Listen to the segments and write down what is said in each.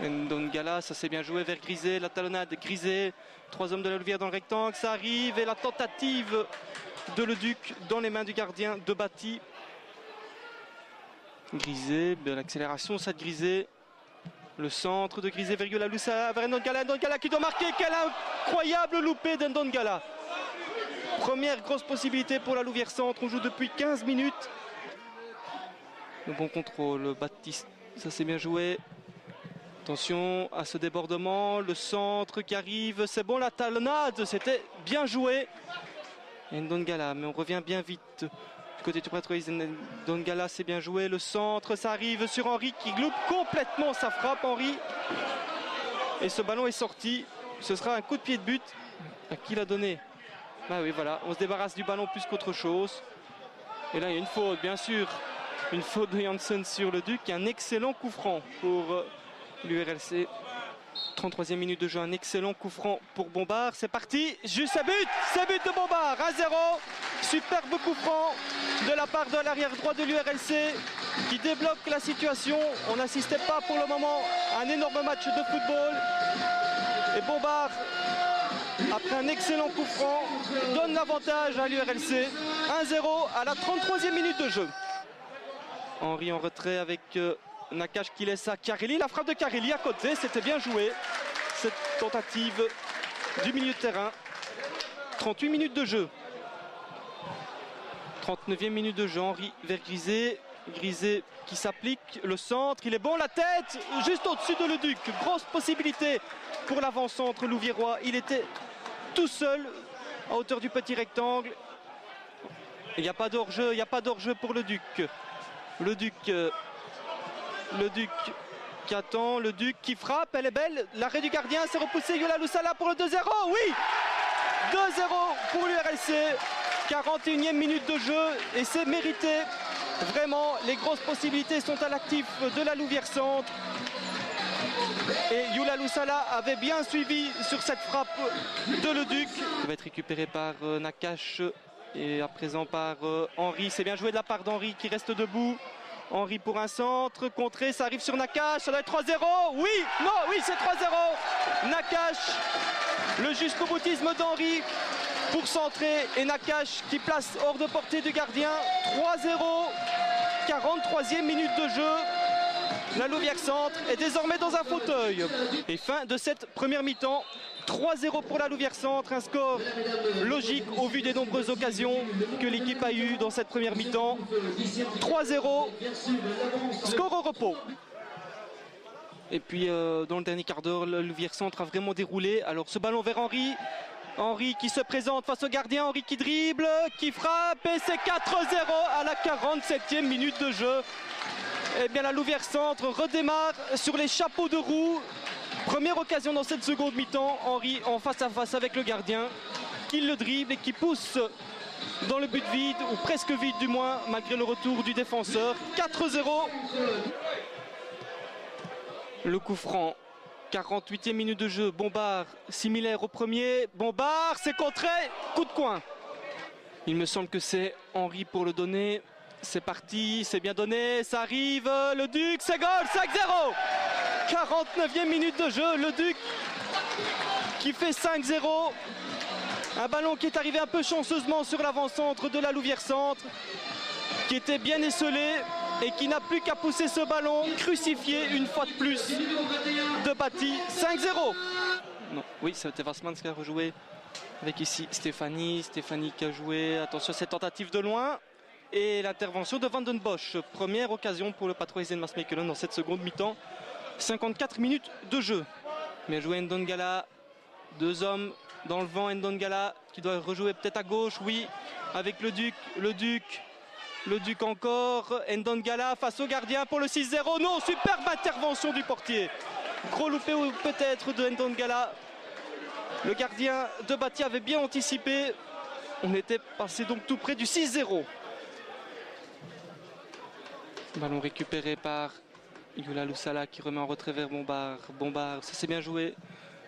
Ndongala, ça s'est bien joué vers Grisé, la talonnade Grisé, 3 hommes de la Louvière dans le rectangle, ça arrive et la tentative de Leduc dans les mains du gardien de Bati. Grisé, de l'accélération, ça de Grisé, le centre de Grisé vers Yula-Loussala, vers Ndongala, Ndongala qui doit marquer, quel incroyable loupé d'Ndongala. Première grosse possibilité pour la Louvière Centre, on joue depuis 15 minutes. Le bon contrôle, Baptiste, ça s'est bien joué. Attention à ce débordement, le centre qui arrive, c'est bon, la talonnade, c'était bien joué. Et Ndongala, mais on revient bien vite. Du côté du Patroise, Ndongala, c'est bien joué, le centre, ça arrive sur Henri qui loupe complètement sa frappe, Henri. Et ce ballon est sorti, ce sera un coup de pied de but. À qui l'a donné? Ah oui, voilà, on se débarrasse du ballon plus qu'autre chose. Et là, il y a une faute, bien sûr. Une faute de Janssen sur le Duc. Un excellent coup franc pour l'URLC. 33e minute de jeu, un excellent coup franc pour Bombard. C'est parti, juste ce but de Bombard, 1-0. Superbe coup franc de la part de l'arrière droit de l'URLC qui débloque la situation. On n'assistait pas pour le moment à un énorme match de football. Et Bombard, après un excellent coup franc, donne l'avantage à l'URLC. 1-0 à la 33e minute de jeu. Henri en retrait avec Nakache qui laisse à Kareli. La frappe de Kareli à côté, c'était bien joué. Cette tentative du milieu de terrain. 38 minutes de jeu. 39e minute de jeu, Henri vers Grisé. Grisé qui s'applique, le centre, il est bon, la tête, juste au-dessus de Leduc. Grosse possibilité pour l'avant-centre louviérois. Il était tout seul à hauteur du petit rectangle. Il n'y a pas d'hors-jeu, il n'y a pas d'hors-jeu pour Leduc. Le Duc qui attend, le Duc qui frappe, elle est belle. L'arrêt du gardien, c'est repoussé, Yula-Loussala pour le 2-0, oui 2-0 pour l'URLC, 41e minute de jeu et c'est mérité. Vraiment, les grosses possibilités sont à l'actif de la Louvière Centre. Et Yula-Loussala avait bien suivi sur cette frappe de Leduc. Il va être récupéré par Nakache. Et à présent par Henri, c'est bien joué de la part d'Henri qui reste debout. Henri pour un centre, contré, ça arrive sur Nakache, ça doit être 3-0. Oui, non, oui, c'est 3-0. Nakache, le jusqu'au boutisme d'Henri pour centrer. Et Nakache qui place hors de portée du gardien. 3-0, 43e minute de jeu. La Louvière Centre est désormais dans un fauteuil. Et fin de cette première mi-temps. 3-0 pour la Louvière Centre, un score logique au vu des nombreuses occasions que l'équipe a eues dans cette première mi-temps. 3-0, score au repos. Et puis dans le dernier quart d'heure, la Louvière Centre a vraiment déroulé. Alors ce ballon vers Henri. Henri qui se présente face au gardien, Henri qui dribble, qui frappe et c'est 4-0 à la 47e minute de jeu. Eh bien la Louvière Centre redémarre sur les chapeaux de roue. Première occasion dans cette seconde mi-temps, Henri en face à face avec le gardien, qui le dribble et qui pousse dans le but vide, ou presque vide du moins, malgré le retour du défenseur. 4-0. Le coup franc, 48e minute de jeu, Bombard, similaire au premier. Bombard, c'est contré, coup de coin. Il me semble que c'est Henri pour le donner. C'est parti, c'est bien donné, ça arrive, le Duc, c'est goal, 5-0. 49e minute de jeu, le Duc qui fait 5-0. Un ballon qui est arrivé un peu chanceusement sur l'avant-centre de la Louvière Centre, qui était bien esselé et qui n'a plus qu'à pousser ce ballon, crucifié une fois de plus de Bati. 5-0. Non, oui, c'était Vassmans qui a rejoué avec ici Stéphanie qui a joué. Attention, cette tentative de loin. Et l'intervention de Van den Bosch. Première occasion pour le Patroisen Maasmechelen dans cette seconde mi-temps. 54 minutes de jeu. Bien joué Ndongala. 2 hommes dans le vent. Ndongala qui doit rejouer peut-être à gauche. Oui, avec le Duc. Le Duc encore. Ndongala face au gardien pour le 6-0. Non, superbe intervention du portier. Gros loupé peut-être de Ndongala. Le gardien de Bati avait bien anticipé. On était passé donc tout près du 6-0. Ballon récupéré par Yula-Loussala qui remet en retrait vers Bombard. Bombard, ça s'est bien joué.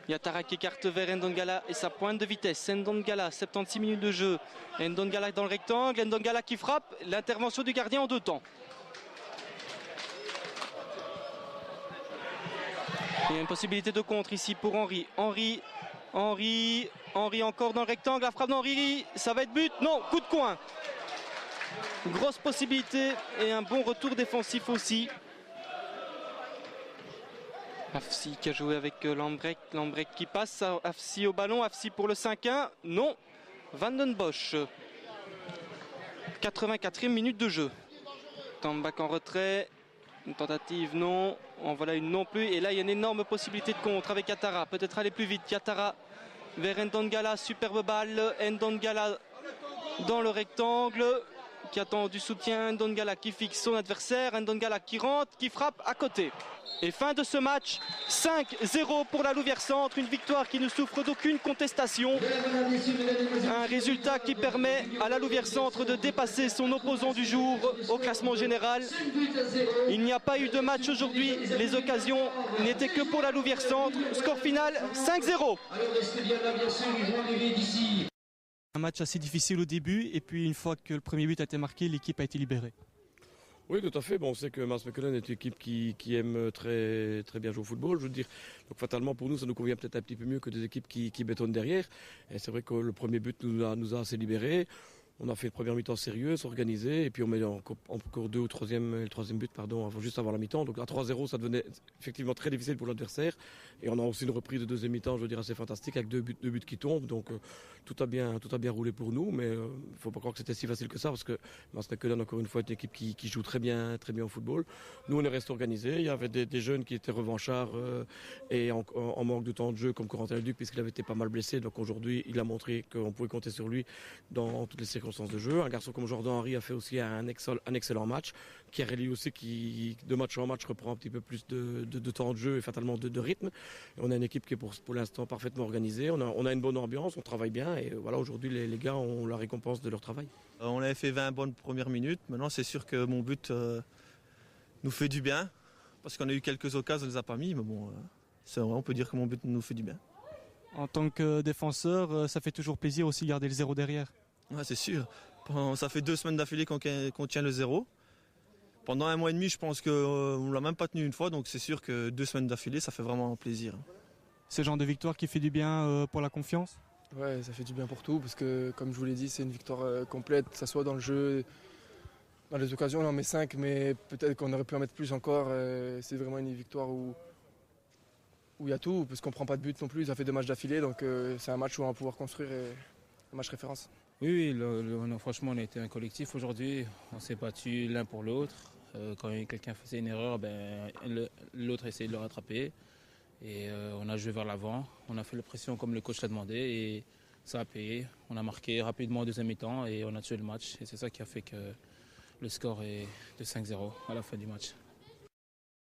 Yatara qui écarte vers Ndongala et sa pointe de vitesse. Ndongala, 76 minutes de jeu. Ndongala dans le rectangle. Ndongala qui frappe. L'intervention du gardien en 2 temps. Il y a une possibilité de contre ici pour Henry. Henry encore dans le rectangle, la frappe d'Henry, ça va être but. Non, coup de coin. Grosse possibilité et un bon retour défensif aussi. Afsi qui a joué avec Lambrek qui passe, Afsi au ballon, Afsi pour le 5-1, non, Van den Bosch. 84e minute de jeu. Tambak en retrait, une tentative non, en voilà une non plus, et là il y a une énorme possibilité de contre avec Yatara, peut-être aller plus vite, Yatara vers Ndongala, superbe balle, Ndongala dans le rectangle, qui attend du soutien, Ndongala qui fixe son adversaire, Ndongala qui rentre, qui frappe à côté. Et fin de ce match, 5-0 pour la Louvière Centre, une victoire qui ne souffre d'aucune contestation. Un résultat qui permet à la Louvière Centre de dépasser son opposant du jour au classement général. Il n'y a pas eu de match aujourd'hui, les occasions n'étaient que pour la Louvière Centre. Score final 5-0. Un match assez difficile au début et puis une fois que le premier but a été marqué, l'équipe a été libérée. Oui, tout à fait. Bon, on sait que Maasmechelen est une équipe qui aime très bien jouer au football. Je veux dire, donc fatalement pour nous, ça nous convient peut-être un petit peu mieux que des équipes qui bétonnent derrière. Et c'est vrai que le premier but nous a assez libérés. On a fait une première mi-temps sérieuse, organisée, et puis on met encore le troisième but, juste avant la mi-temps. Donc à 3-0, ça devenait effectivement très difficile pour l'adversaire. Et on a aussi une reprise de deuxième mi-temps, je veux dire, assez fantastique, avec deux buts qui tombent. Donc tout a bien roulé pour nous, mais il ne faut pas croire que c'était si facile que ça, parce que Maasmechelen, encore une fois, est une équipe qui joue très bien au football. Nous, on est resté organisés. Il y avait des jeunes qui étaient revanchards et en manque de temps de jeu, comme Corentin Leduc, puisqu'il avait été pas mal blessé. Donc aujourd'hui, il a montré qu'on pouvait compter sur lui dans toutes les circonstances de jeu. Un garçon comme Jordan Henry a fait aussi un excellent match, qui a réalisé aussi qui de match en match reprend un petit peu plus de temps de jeu et fatalement de rythme. Et on a une équipe qui est pour l'instant parfaitement organisée. On a une bonne ambiance, on travaille bien et voilà, aujourd'hui les gars ont la récompense de leur travail. On avait fait 20 bonnes premières minutes. Maintenant c'est sûr que mon but nous fait du bien parce qu'on a eu quelques occasions, on ne les a pas mis, mais bon, c'est vrai, on peut dire que mon but nous fait du bien. En tant que défenseur, ça fait toujours plaisir aussi garder le 0 derrière. Ouais, c'est sûr. Ça fait 2 semaines d'affilée qu'on tient le 0. Pendant 1 mois et demi, je pense qu'on ne l'a même pas tenu une fois, donc c'est sûr que 2 semaines d'affilée, ça fait vraiment plaisir. C'est le genre de victoire qui fait du bien pour la confiance? Ouais, ça fait du bien pour tout, parce que comme je vous l'ai dit, c'est une victoire complète, que ce soit dans le jeu, dans les occasions, on en met 5, mais peut-être qu'on aurait pu en mettre plus encore. C'est vraiment une victoire où il y a tout, parce qu'on ne prend pas de but non plus, ça fait 2 matchs d'affilée, donc c'est un match où on va pouvoir construire un match référence. Oui, franchement, on a été un collectif aujourd'hui. On s'est battu l'un pour l'autre. Quand quelqu'un faisait une erreur, l'autre essayait de le rattraper. Et on a joué vers l'avant. On a fait la pression comme le coach l'a demandé et ça a payé. On a marqué rapidement en deuxième mi-temps et on a tué le match. Et c'est ça qui a fait que le score est de 5-0 à la fin du match.